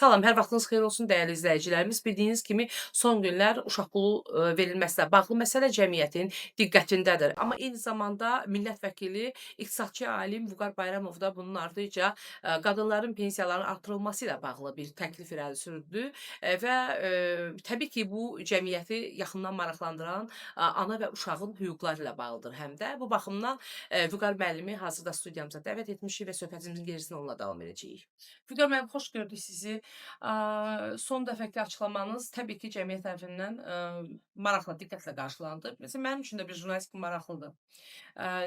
Salam, hər vaxtınız xeyir olsun dəyərli izləyicilərimiz. Bildiyiniz kimi son günlər uşaq pulu verilməsinə bağlı məsələ cəmiyyətin diqqətindədir. Amma eyni zamanda millət vəkili, iqtisadçı alim Vüqar Bayramov da bunun ardınca qadınların pensiyalarının artırılması ilə bağlı bir təklif irəli sürdü və təbii ki, bu cəmiyyəti yaxından maraqlandıran ana və uşağın hüquqları ilə bağlıdır həm də. Bu baxımdan Vüqar müəllimi hazırda studiyamıza dəvət etmişik və söhbətimizin gerisini onunla davam edəcəyik. Vüqar müəllim, xoş gördük sizi. Son dəfəki açıqlamanız təbii ki, cəmiyyət tərəfindən maraqla, diqqətlə qarşılandı. Məsələn, mənim üçün də bir jurnalist kimi maraqlıdır.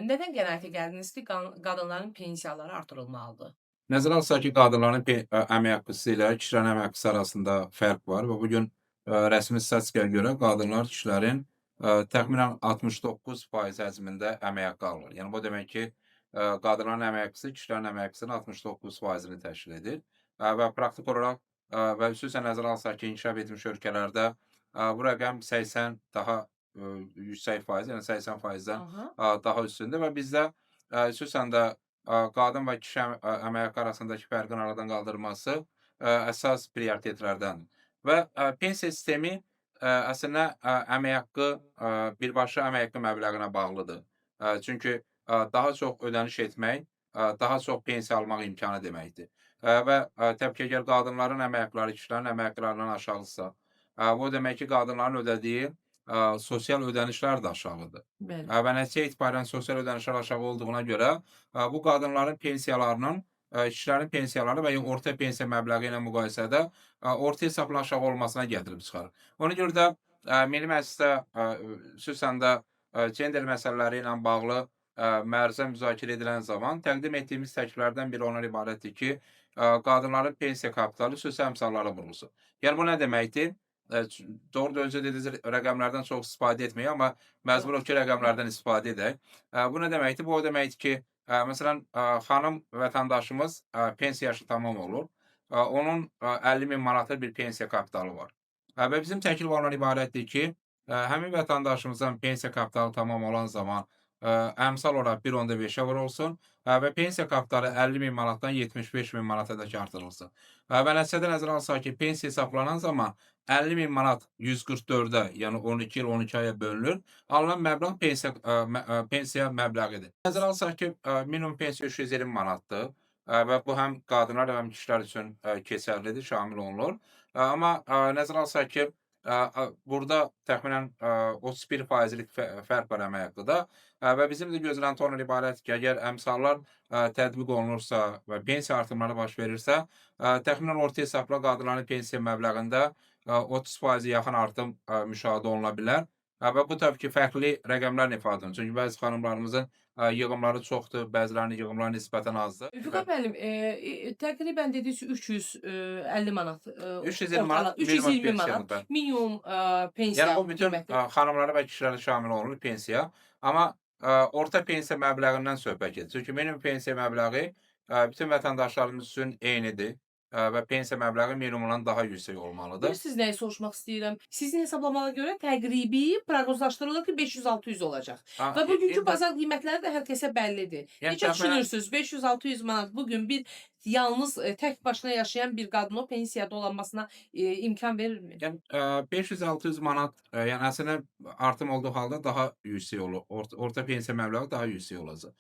Nədən qənaətə gəldiniz ki, qadınların pensiyaları artırılmalıdır? Nəzərə alsaq ki, qadınların əmək haqqısı ilə kişilərin əmək haqqısı arasında fərq var və bu gün rəsmi statistikaya görə qadınlar kişilərin təxminən 69% həcmində əmək haqqı alır. Yəni bu demək ki, qadınların əmək haqqısı kişilərin əmək haqqısının 69%-ni təşkil edir və praktik olaraq və xüsusən nəzərə alsaq ki, inkişaf etmiş ölkələrdə bu rəqəm 80 daha yüksək faiz, yəni 80%-dən Aha. daha üstündür və bizdə xüsusən də qadın və kişi əmək haqqı arasındakı fərqin aradan qaldırılması əsas prioritetlərdəndir. Və pensiya sistemi əslində əmək haqqı birbaşa əmək haqqı məbləğinə bağlıdır. Çünki daha çox ödəniş etmək daha çox pensiya almaq imkanı deməkdir. Və təbii ki, əgər qadınların əmək haqqları kişilərin əmək haqqlarından aşağıdırsa, bu o demək ki, qadınların ödədiyi sosial ödənişlər də aşağıdır. Bəli. Və nəticə etibarən sosial ödənişlər aşağı olduğuna görə bu qadınların pensiyalarının kişilərin pensiyaları və ya orta pensiya məbləği ilə müqayisədə orta hesabla aşağı olmasına gətirib çıxarır. Ona görə də Milli Məclisdə xüsusən də gender məsələləri ilə bağlı məruzə müzakirə edilən zaman təqdim etdiyimiz təkliflərdən biri ondan ibarətdir ki, qadınların pensiya kapitalı xüsusi əmsallara vurulsun. Yəni bu nə deməkdir? Doğrudur, öncə dediyiniz rəqəmlərdən çox istifadə etməyin, amma məcbur o ki, rəqəmlərdən istifadə edək. Bu nə deməkdir? Bu o deməkdir ki, məsələn, xanım vətəndaşımız pensiya yaşı tamam olur. Onun 50.000 manatlıq bir pensiya kapitalı var. Və bizim təklif ondan ibarətdir ki, həmin vətəndaşımızın pensiya kapitalı tamam olan zaman əmsal olaraq 1.5-ə vurulsun və pensiya kapitalı 50.000 manatdan 75.000 manatadək artırılsın. Və nəticədə nəzərə alsaq ki, pensiya hesablanan zaman 50.000 manat 144-ə, yəni 12 il 12 aya bölünür. Alınan məbləğ pensiya məbləğidir. Nəzərə alsaq ki, minimum pensiya 320 manatdır və bu həm qadınlar, həm kişilər üçün keçərlidir, şamil olunur. Amma nəzərə alsaq ki, burada təxminən 31%lik fərq var əmək haqqıda və bizim də gözlənti ondan ibarətdir ki, əgər əmsallar tətbiq olunursa və pensiya artımları baş verirsə, təxminən orta hesabla qadınların pensiya məbləğində 30% yaxın artım müşahidə oluna bilər. Və bu təbii ki, fərqli rəqəmlərlə ifadə olunur. Çünki bəzi xanımlarımızın yığımları çoxdur, bəzilərinin yığımları nisbətən azdır. Vüqar müəllim, təqribən dediniz ki, 350 manat 320 manat minimum 320 pensiyadır, manat bəli. minimum pensiya Yəni bu bütün qiyməti. xanımlara və kişilərə şamil olunur pensiya. Amma orta pensiya məbləğindən söhbət gedir. Çünki minimum pensiya məbləği bütün vətəndaşlarımız üçün eynidir və pensiya məbləği minimumdan daha yüksək olmalıdır. Bilirsiniz nəyi soruşmaq istəyirəm? Sizin hesablamalara görə təqribi proqnozlaşdırılır ki, 500-600 olacaq və bugünkü İndi bazar qiymətləri də hər kəsə bəllidir. yəni Necə təxminən düşünürsünüz? 500-600 manat bugün bir yalnız tək başına yaşayan bir qadın o pensiyada dolanmasına imkan verirmi? yəni 500-600 manat, yəni əslində artım olduğu halda daha yüksək olur. Orta pensiya məbləği daha yüksək olacaq.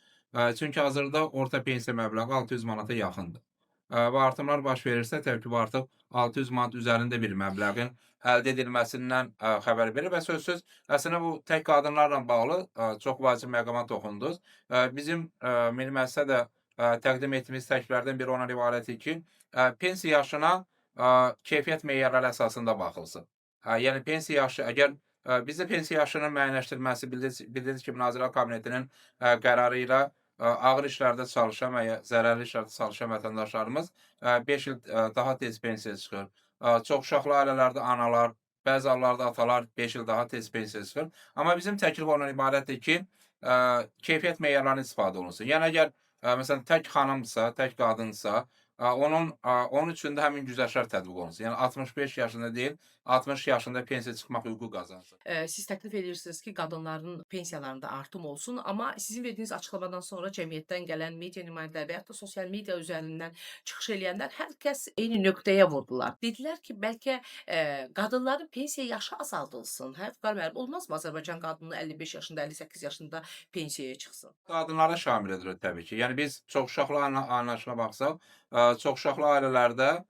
Çünki hazırda orta pensiya məbləği 600 manata yaxındır. Və artımlar baş verirsə, təbii ki, bu artıq 600 manat üzərində bir məbləğin əldə edilməsindən xəbər verir və sözsüz əslində bu tək qadınlarla bağlı çox vacib məqama toxundunuz. Bizim Milli Məclisdə də təqdim etdiyimiz təkliflərdən biri ondan ibarətdir ki, pensiya yaşına keyfiyyət meyarları əsasında baxılsın. Yəni pensiya yaşı əgər bizdə pensiya yaşının müəyyənləşdirilməsi bildiyiniz kimi Nazirlər Kabinetinin qərarı ilə ağır işlərdə çalışan və ya zərərli işlərdə çalışan vətəndaşlarımız 5 il daha tez pensiyaya çıxır. Çoxuşaqlı ailələrdə analar, bəzi hallarda atalar 5 il daha tez pensiyaya çıxır. Amma bizim təklif ondan ibarətdir ki, keyfiyyət meyarlarından istifadə olunsun. Yəni əgər məsələn tək xanımdırsa, tək qadındırsa, onun üçün də həmin güzəştlər tətbiq olunsun. Yəni 65 yaşında deyil, 60 yaşında pensiya çıxmaq hüququ qazansın. Siz təklif edirsiniz ki, qadınların pensiyalarında artım olsun, amma sizin verdiyiniz açıqlamadan sonra cəmiyyətdən gələn media nümayəndələri və yaxud da sosial media üzərindən çıxış eləyənlər hər kəs eyni nöqtəyə vurdular. Dedilər ki, bəlkə qadınların pensiya yaşı azaldılsın. Hə, Vüqar müəllim, olmazmı Azərbaycan qadını 55 yaşında, 58 yaşında pensiyaya çıxsın? Qadınlara şamil edilir təbii ki. Yəni biz çoxuşaqlı anlayışına baxsaq, çoxuşaqlı ailələrdə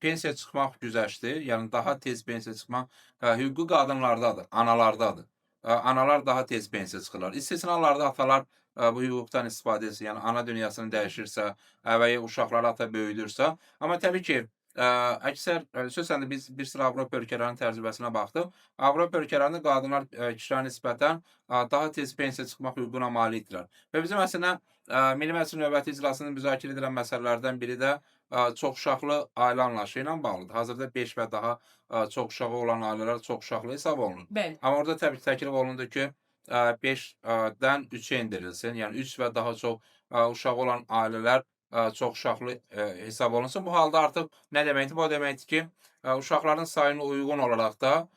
pensiya çıxmaq güzəşti, yəni daha tez pensiya çıxmaq hüququ qadınlardadır, analardadır. Analar daha tez pensiya çıxırlar. İstisnalarda atalar bu hüquqdan istifadə etsin, yəni ana dünyasını dəyişirsə və ya uşaqları ata böyüdürsə. Amma təbii ki, əksər xüsusən də biz bir sıra Avropa ölkələrinin təcrübəsinə baxdıq. Avropa ölkələrində qadınlar kişilərə nisbətən daha tez pensiya çıxmaq hüququna malikdirlər. Və bizim əslində Milli Məclisin növbəti iclasında müzakirə edilən məsələlərdən biri də çoxuşaqlı ailə anlayışı ilə bağlıdır. Hazırda 5 və daha çox uşağı olan ailələr çoxuşaqlı hesab olunur. Bəli. Amma orada təbii ki, təklif olundu ki, 5-dən 3-ə endirilsin. Yəni 3 və daha çox uşağı olan ailələr çoxuşaqlı hesab olunsun. Bu halda artıq nə deməkdir? Bu o deməkdir ki, uşaqların sayına uyğun olaraq da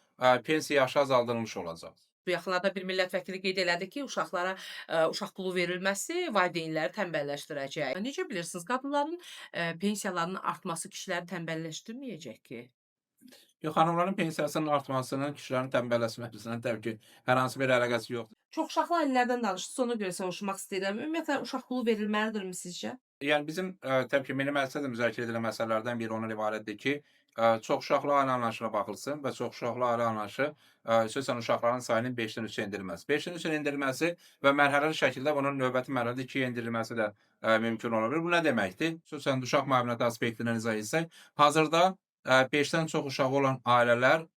pensiya yaşı azaldılmış olacaq. Bu yaxınlarda bir millət vəkili qeyd elədi ki, uşaqlara uşaq pulu verilməsi valideynləri tənbəlləşdirəcək. Necə bilirsiniz, qadınların pensiyalarının artması kişiləri tənbəlləşdirməyəcək ki? Yox, xanımların pensiyasının artmasının kişilərin tənbəlləşməsindən təbii ki, hər hansı bir əlaqəsi yoxdur. Çoxuşaqlı ailələrdən danışdınız, ona görə soruşmaq istəyirəm. Ümumiyyətlə uşaq pulu verilməlidirmi sizcə? Yəni bizim təbii ki, Milli Məclisdə də müzakirə edilən məsələlərdən biri ondan ibarətdir ki, çoxuşaqlı ailə anlayışına baxılsın və çoxuşaqlı ailə anlayışı xüsusən uşaqların sayının 5-dən 3-ə endirilməsi. 5-dən 3-ə endirilməsi və mərhələli şəkildə bunun növbəti mərhələdə 2-yə endirilməsi də mümkün ola bilər. Bu nə deməkdir? Xüsusən də uşaq müavinəti aspektindən izah etsək, hazırda 5-dən çox uşağı olan ailələr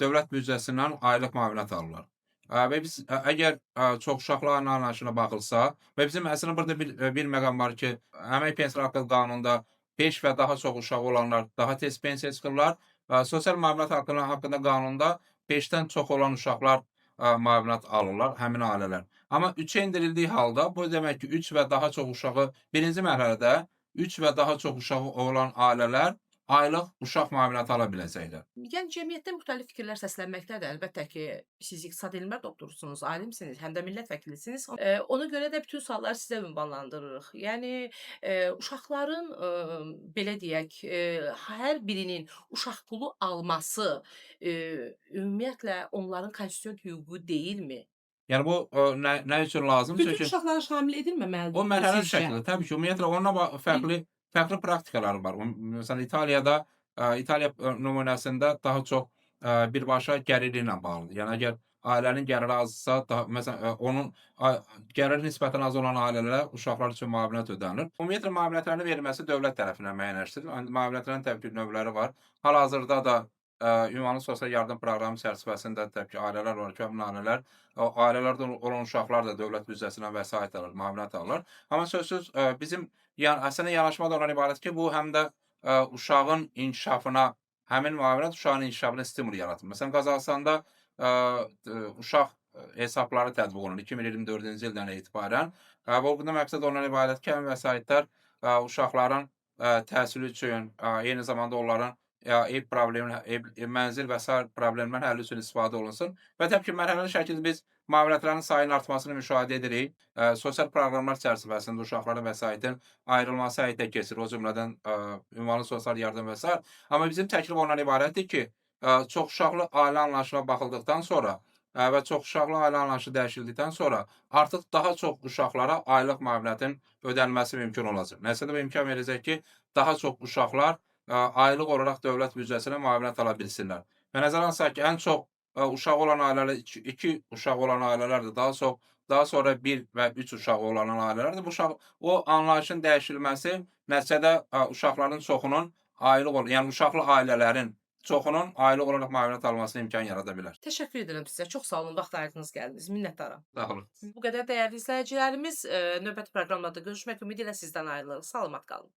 dövlət büdcəsindən aylıq müavinət alırlar. Və biz əgər çoxuşaqlı ailə anlayışına baxılsa və bizim əslində burada bir məqam var ki, Əmək Pensiyaları haqqında qanunda 5 və daha çox uşağı olanlar daha tez pensiyaya çıxırlar. Sosial müavinət haqqında qanunda 5-dən çox olan uşaqlar müavinət alırlar, həmin ailələr. Amma 3-ə endirildiyi halda bu demək ki, 3 və daha çox uşağı birinci mərhələdə 3 və daha çox uşağı olan ailələr aylıq uşaq müavinəti ala biləcəklər. Yəni cəmiyyətdə müxtəlif fikirlər səslənməkdədir. Əlbəttə ki, siz iqtisad elmlər doktorusunuz, alimsiniz, həm də millət vəkilisiniz. Ona görə də bütün sualları sizə ünvanlandırırıq. Yəni uşaqların belə deyək, hər birinin uşaq pulu alması ümumiyyətlə onların konstitusion hüququ deyilmi? Yəni bu nə üçün lazımdır? Bütün Çünki uşaqlara şamil o edilməməlidir mərhələli sizcə? şəkildə təbii ki, ümumiyyətlə onunla fərqli praktikalar var. Məsələn, İtaliyada, İtaliya nümunəsində daha çox birbaşa gəliri ilə bağlıdır. Yəni əgər ailənin gəliri azsa, məsələn, onun gəliri nisbətən az olan ailələrə uşaqlar üçün müavinət ödənilir. Ümumiyyətlə müavinətlərin verilməsi dövlət tərəfindən müəyyənləşdirilir. Müavinətlərin təbii ki, növləri var. Hal-hazırda da ünvanlı sosial yardım proqramı çərçivəsində təbii ki, ailələr var ki, həmin ailələr o ailələrdə olan uşaqlar da dövlət büdcəsindən vəsait alır, müavinət alırlar. Amma sözsüz bizim əslində yanaşma da ondan ibarət ki, bu həm də uşağın inkişafına, həmin müavinət uşağın inkişafına stimul yaratır. Məsələn, Qazaxıstanda uşaq hesabları tətbiq olunur 2024-cü ildən etibarən. Və burada məqsəd ondan ibarət ki, həmin vəsaitlər uşaqların təhsili üçün, eyni zamanda onların ev problemi, mənzil və sair problemlərin həlli üçün istifadə olunsun. Və təbii ki, mərhələli şəkildə biz müavinətlərin sayının artmasını müşahidə edirik. Sosial proqramlar çərçivəsində uşaqların vəsaitin ayrılması həyata keçirir, o cümlədən ünvanlı sosial yardım və sair. Amma bizim təklif ondan ibarətdir ki, çoxuşaqlı ailə anlayışına baxıldıqdan sonra və çoxuşaqlı ailə anlayışı dəyişildikdən sonra artıq daha çox uşaqlara aylıq müavinətin ödənilməsi mümkün olacaq. Nəticədə bu imkan verəcək ki, daha çox uşaqlar aylıq olaraq dövlət büdcəsindən müavinət ala bilsinlər. Və nəzərə alsaq ki, ən çox uşağı olan ailələr 2 uşağı olan ailələrdir. Daha sonra 1 və 3 uşağı olan ailələrdir. O anlayışın dəyişilməsi nəticədə uşaqların çoxunun yəni uşaqlı ailələrin çoxunun aylıq olaraq müavinət almasına imkan yarada bilər. Təşəkkür edirəm sizə. Çox sağ olun, vaxt ayırdınız, gəldiniz. Minnətdaram. Sağ olun. Bu qədər dəyərli izləyicilərimiz, növbəti proqramlarda görüşmək ümidi ilə sizdən ayrılırıq. Salamat qalın.